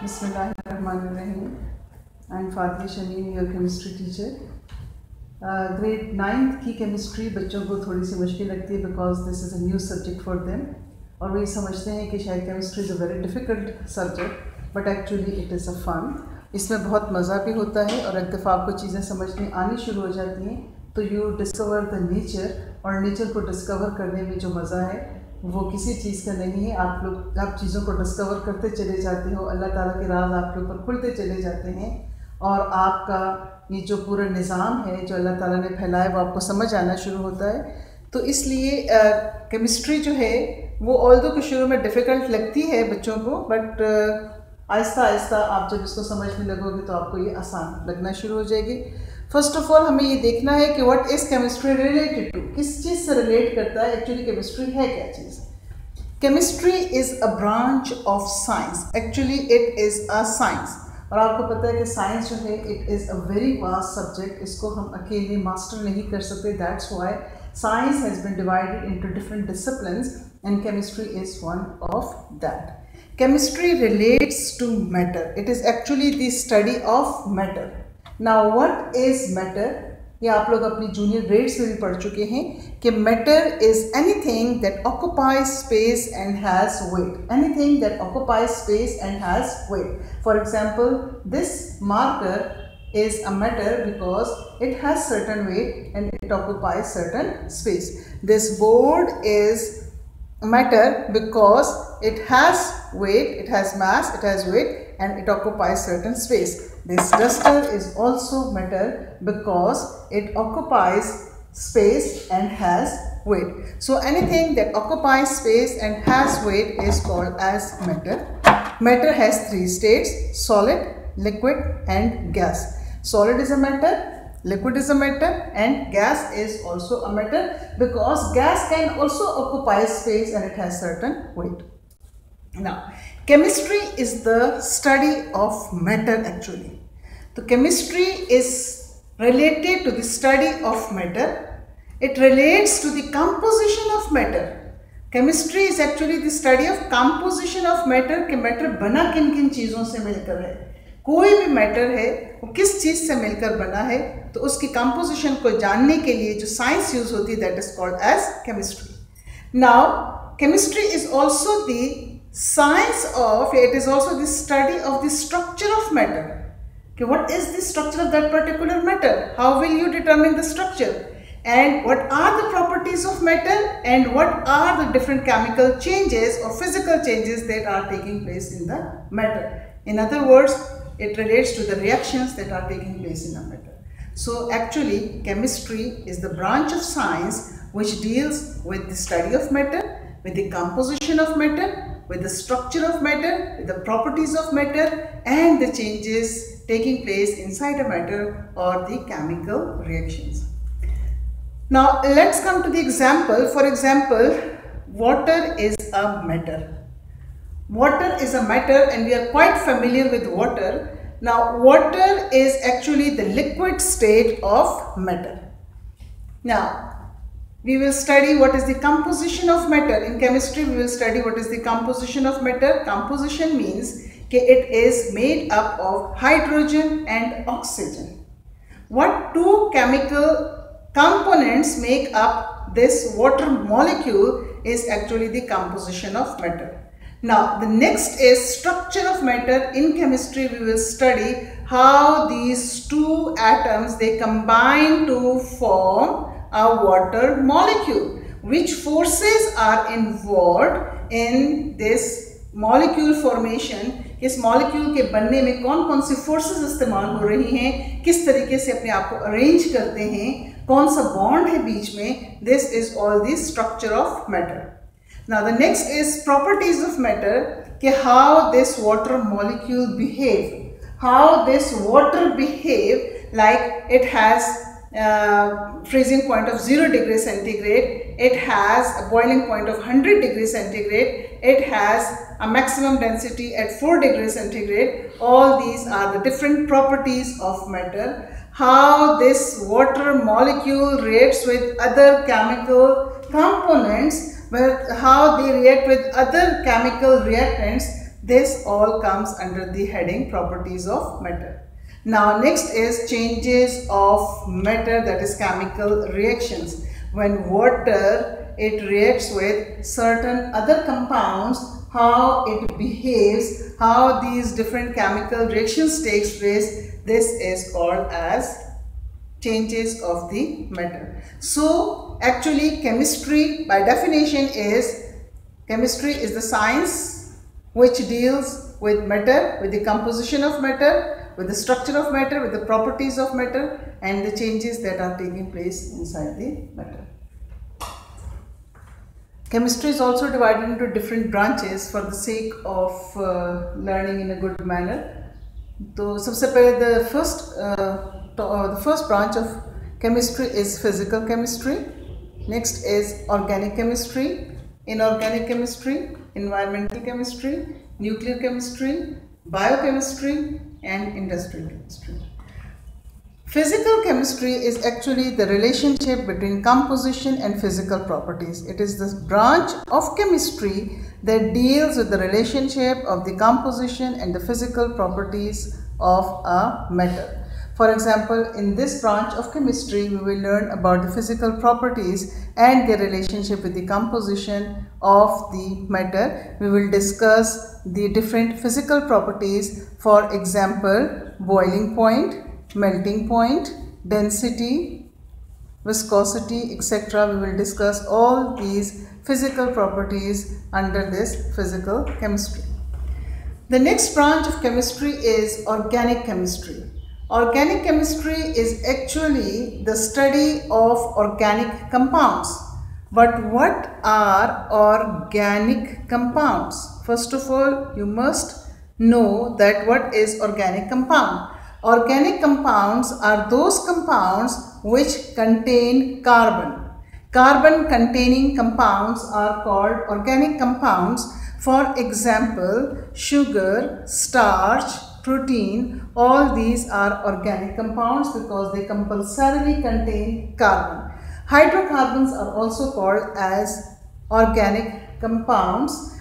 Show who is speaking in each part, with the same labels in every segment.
Speaker 1: Bismillahirrahmanirrahim. I am Fatia Shamim, your chemistry teacher. Grade 9th की chemistry बच्चों को थोड़ी सी मुश्किल लगती है because this is a new subject for them, और वो ये समझते हैं कि शायद chemistry is a very difficult subject, but actually it is a fun. इसमें बहुत मज़ा भी होता है और एक दफ़ा आपको चीज़ें समझ में आनी शुरू हो जाती हैं तो यू डिस्कवर द नेचर, और नेचर को डिस्कवर करने में जो मज़ा है वो किसी चीज़ का नहीं है. आप चीज़ों को डिस्कवर करते चले जाते हो, अल्लाह ताला के राज आपके ऊपर खुलते चले जाते हैं, और आपका ये जो पूरा निज़ाम है जो अल्लाह ताला ने फैलाया वो आपको समझ आना शुरू होता है. तो इसलिए केमिस्ट्री जो है वो ऑल्दो कि शुरू में डिफ़िकल्ट लगती है बच्चों को, बट आहिस्ता आहिस्ता आप जब इसको समझने लगोगे तो आपको ये आसान लगना शुरू हो जाएगी. फर्स्ट ऑफ ऑल हमें ये देखना है कि what is chemistry related to, किस चीज़ से रिलेट करता है एक्चुअली केमिस्ट्री है क्या चीज़. Chemistry is a branch of science. Actually it is a science, और आपको पता है कि साइंस जो है it is a very vast subject. इसको हम अकेले मास्टर नहीं कर सकते. That's why science has been divided into different disciplines and chemistry is one of that. Chemistry relates to matter. It is actually the study of matter. Now what is matter? ये आप लोग अपनी junior grades में भी पढ़ चुके हैं कि matter is anything that occupies space and has weight. Anything that occupies space and has weight. For example, this marker is a matter because it has certain weight and it occupies certain space. This board is matter because it has weight, it has mass, it has weight, and it occupies certain space. This duster is also matter because it occupies space and has weight. So anything that occupies space and has weight is called as matter. Matter has three states: solid, liquid, and gas. Solid is a matter, liquid is a matter, and gas is also a matter because gas can also occupy space and it has certain weight. Now, chemistry is the study of matter actually. So, chemistry is related to the study of matter. It relates to the composition of matter. Chemistry is actually the study of composition of matter, कि matter बना किन किन चीज़ों से मिलकर है. कोई भी मैटर है वो किस चीज़ से मिलकर बना है, तो उसकी कंपोजिशन को जानने के लिए जो साइंस यूज होती है that is called as chemistry. Now chemistry is also the science of, it is also the study of the structure of matter. कि what is the structure of that particular matter, how will you determine the structure, and what are the properties of matter, and what are the different chemical changes or physical changes that are taking place in the matter. In other words, it relates to the reactions that are taking place in a matter. So actually chemistry is the branch of science which deals with the study of matter, with the composition of matter, with the structure of matter, with the properties of matter, and the changes taking place inside a matter or the chemical reactions. Now let's come to the example. For example, water is a matter. Water is a matter and we are quite familiar with water. Now water is actually the liquid state of matter. Now we will study what is the composition of matter. In chemistry we will study what is the composition of matter. Composition means that it is made up of hydrogen and oxygen. What two chemical components make up this water molecule is actually the composition of matter. Now the next is structure of matter. In chemistry we will study how these two atoms they combine to form a water molecule, which forces are involved in this molecule formation. इस molecule के बनने में कौन कौन सी forces इस्तेमाल हो रही हैं, किस तरीके से अपने आप को अरेंज करते हैं, कौन सा बॉन्ड है बीच में. This is all the structure of matter. Now the next is properties of matter, how this water molecule behave, how this water behave, like it has freezing point of 0 degrees centigrade, it has a boiling point of 100 degrees centigrade, it has a maximum density at 4 degrees centigrade. All these are the different properties of matter. How this water molecule reacts with other chemical components, how they react with other chemical reactants, This all comes under the heading properties of matter. Now next is changes of matter, that is chemical reactions. When water, it reacts with certain other compounds, how it behaves, how these different chemical reactions takes place, this is called as changes of the matter. So actually chemistry by definition is, chemistry is the science which deals with matter, with the composition of matter, with the structure of matter, with the properties of matter, and the changes that are taking place inside the matter. Chemistry is also divided into different branches for the sake of learning in a good manner. So, सबसे पहले the first branch of chemistry is physical chemistry. Next is organic chemistry, inorganic chemistry, environmental chemistry, nuclear chemistry, biochemistry, and industrial chemistry. Physical chemistry is actually the relationship between composition and physical properties. It is the branch of chemistry that deals with the relationship of the composition and the physical properties of a matter. For example, in this branch of chemistry, we will learn about the physical properties and their relationship with the composition of the matter. We will discuss the different physical properties, for example, boiling point, melting point, density, viscosity, etc. We will discuss all these physical properties under this physical chemistry. The next branch of chemistry is organic chemistry. Organic chemistry is actually the study of organic compounds. But what are organic compounds? First of all, you must know that what is organic compound. Organic compounds are those compounds which contain carbon. Carbon containing compounds are called organic compounds. For example, sugar, starch, protein, all these are organic compounds because they compulsorily contain carbon. Hydrocarbons are also called as organic compounds.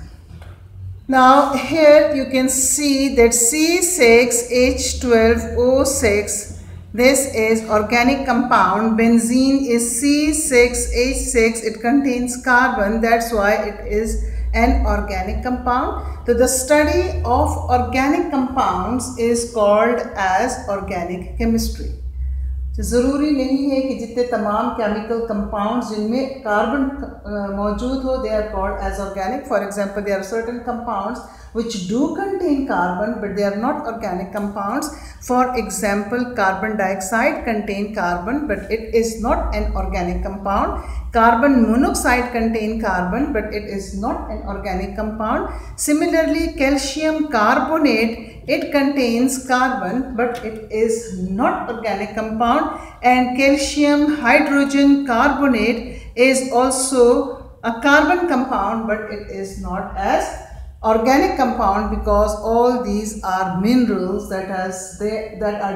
Speaker 1: Now here you can see that C6H12O6, this is organic compound. Benzene is C6H6, it contains carbon, that's why it is an organic compound. So the study of organic compounds is called as organic chemistry. ज़रूरी नहीं है कि जितने तमाम chemical compounds जिनमें carbon मौजूद हो, they are called as organic. For example, there are certain compounds which do contain carbon but they are not organic compounds. For example, carbon dioxide contain carbon but it is not an organic compound. Carbon monoxide contain carbon but it is not an organic compound. Similarly, calcium carbonate, it contains carbon but it is not organic compound, and calcium hydrogen carbonate is also a carbon compound but it is not as organic compound because all these are minerals that are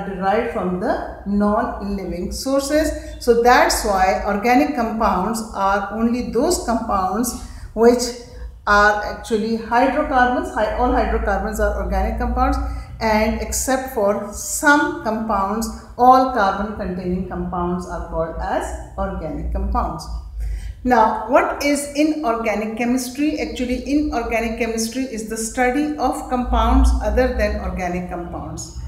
Speaker 1: derived from the non-living sources. So that's why organic compounds are only those compounds which are actually hydrocarbons. All hydrocarbons are organic compounds, and except for some compounds, all carbon containing compounds are called as organic compounds. Now, what is inorganic chemistry? Actually, inorganic chemistry is the study of compounds other than organic compounds.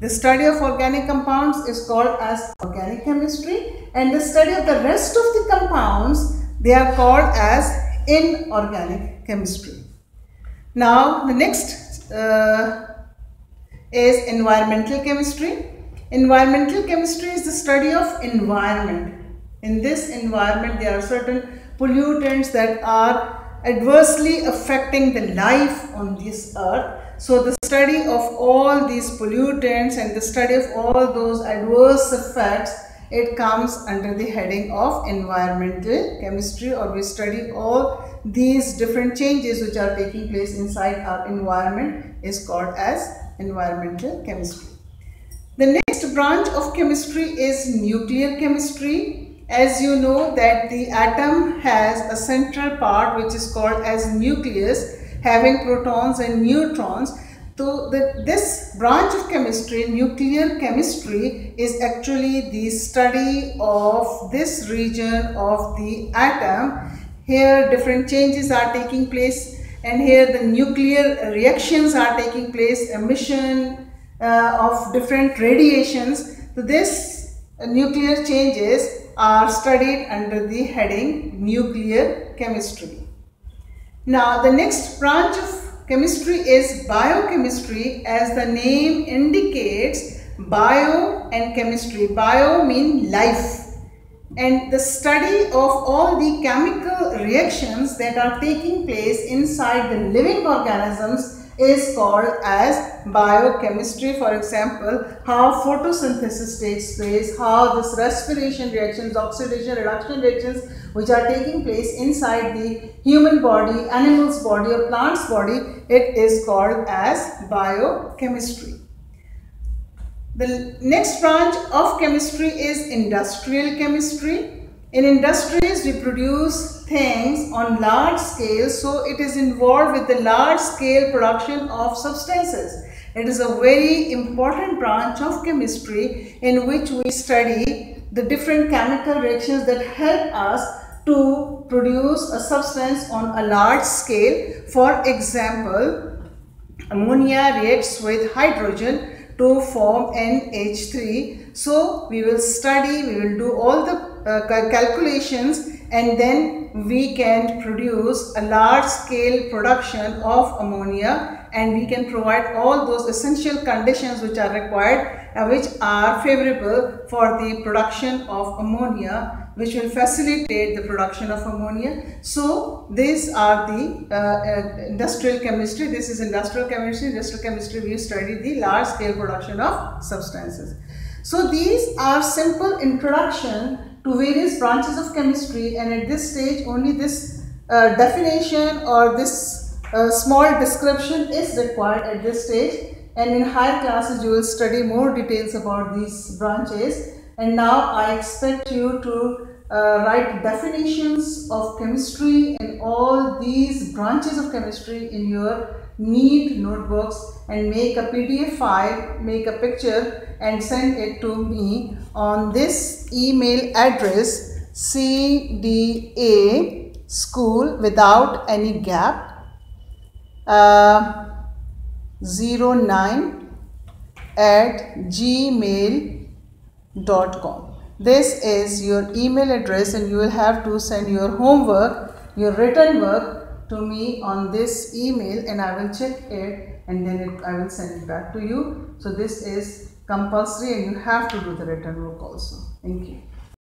Speaker 1: The study of organic compounds is called as organic chemistry, and the study of the rest of the compounds, they are called as inorganic chemistry. Now, the next is environmental chemistry. Environmental chemistry is the study of environment. In this environment, there are certain pollutants that are adversely affecting the life on this earth. So the study of all these pollutants and the study of all those adverse effects, it comes under the heading of environmental chemistry, or we study all these different changes which are taking place inside our environment is called as environmental chemistry. The next branch of chemistry is nuclear chemistry. As you know that the atom has a central part which is called as nucleus.
Speaker 2: having protons and neutrons. So this branch of chemistry, nuclear chemistry, is actually the study of this region of the atom. Here different changes are taking place, and here the nuclear reactions are taking place, emission of different radiations. So this nuclear changes are studied under the heading nuclear chemistry. Now the next branch of chemistry is biochemistry. As the name indicates, bio and chemistry. Bio means life, and the study of all the chemical reactions that are taking place inside the living organisms is called as biochemistry. For example, how photosynthesis takes place, how this respiration reactions, oxidation, reduction reactions which are taking place inside the human body, animal's body or plant's body, it is called as biochemistry. The next branch of chemistry is industrial chemistry. In industries, we produce things on large scale, so it is involved with the large scale production of substances. It is a very important branch of chemistry in which we study the different chemical reactions that help us to produce a substance on a large scale. For example, ammonia reacts with hydrogen to form NH3. So we will study, we will do all the calculations, and then we can produce a large scale production of ammonia, and we can provide all those essential conditions which are required, which are favorable for the production of ammonia, which will facilitate the production of ammonia. So these are the industrial chemistry. This is industrial chemistry. Industrial chemistry, we study the large scale production of substances. So these are simple introduction to various branches of chemistry, and at this stage only this definition or this small description is required at this stage, and in higher classes you will study more details about these branches. And now I expect you to write definitions of chemistry and all these branches of chemistry in your neat notebooks, and make a PDF file, make a picture and send it to me on this email address, CDA school without any gap 09@gmail.com. This is your email address, and you will have to send your homework, your written work to me on this email, and I will check it, and then I will send it back to you. So this is compulsory, and you have to do the written work also. Thank you.